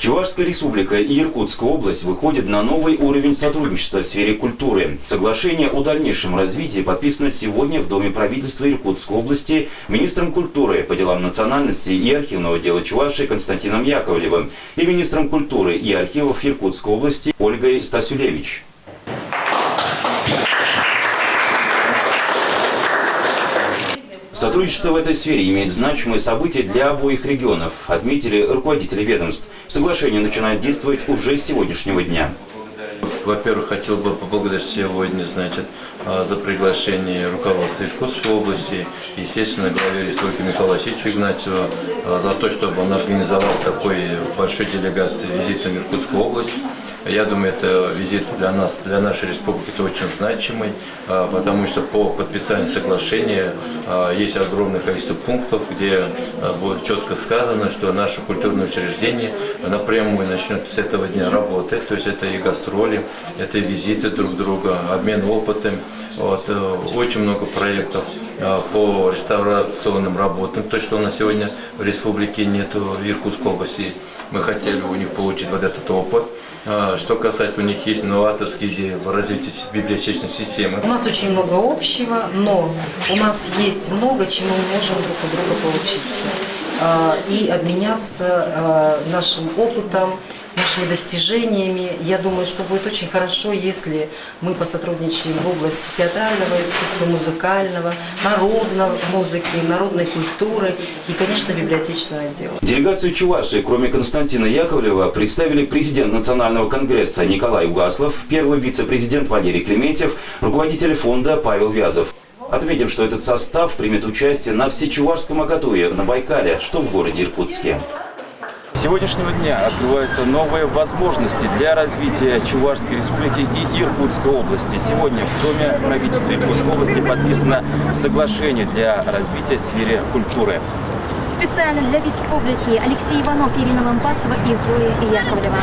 Чувашская республика и Иркутская область выходят на новый уровень сотрудничества в сфере культуры. Соглашение о дальнейшем развитии подписано сегодня в Доме правительства Иркутской области министром культуры по делам национальности и архивного дела Чувашии Константином Яковлевым и министром культуры и архивов Иркутской области Ольгой Стасюлевич. Сотрудничество в этой сфере имеет значимые события для обоих регионов, отметили руководители ведомств. Соглашение начинает действовать уже с сегодняшнего дня. Во-первых, хотел бы поблагодарить сегодня, за приглашение руководства Иркутской области, естественно, главе республики Михаилу Васильевичу Игнатьеву, за то, чтобы он организовал такой большой делегации визит в Иркутскую область. Я думаю, это визит для нас, для нашей республики, это очень значимый, потому что по подписанию соглашения есть огромное количество пунктов, где будет четко сказано, что наше культурное учреждение напрямую начнет с этого дня работать, то есть это и гастроли, это и визиты друг друга, обмен опытом. Очень много проектов по реставрационным работам, то, что у нас сегодня в республике нет, в Иркутской области есть. Мы хотели у них получить вот этот опыт. Что касается, у них есть новаторские идеи в развитии библиотечной системы. У нас очень много общего, но у нас есть много, чему мы можем друг у друга поучиться и обменяться нашим опытом, нашими достижениями. Я думаю, что будет очень хорошо, если мы посотрудничаем в области театрального искусства, музыкального, народной музыки, народной культуры и, конечно, библиотечного отдела. Делегацию Чувашии, кроме Константина Яковлева, представили президент Национального конгресса Николай Угаслов, первый вице-президент Валерий Клементьев, руководитель фонда Павел Вязов. Отметим, что этот состав примет участие на Всечувашском акатуе на Байкале, что в городе Иркутске. С сегодняшнего дня открываются новые возможности для развития Чувашской республики и Иркутской области. Сегодня в Доме правительства Иркутской области подписано соглашение для развития в сфере культуры. Специально для республики Алексей Иванов, Ирина Лампасова и Зоя Яковлева.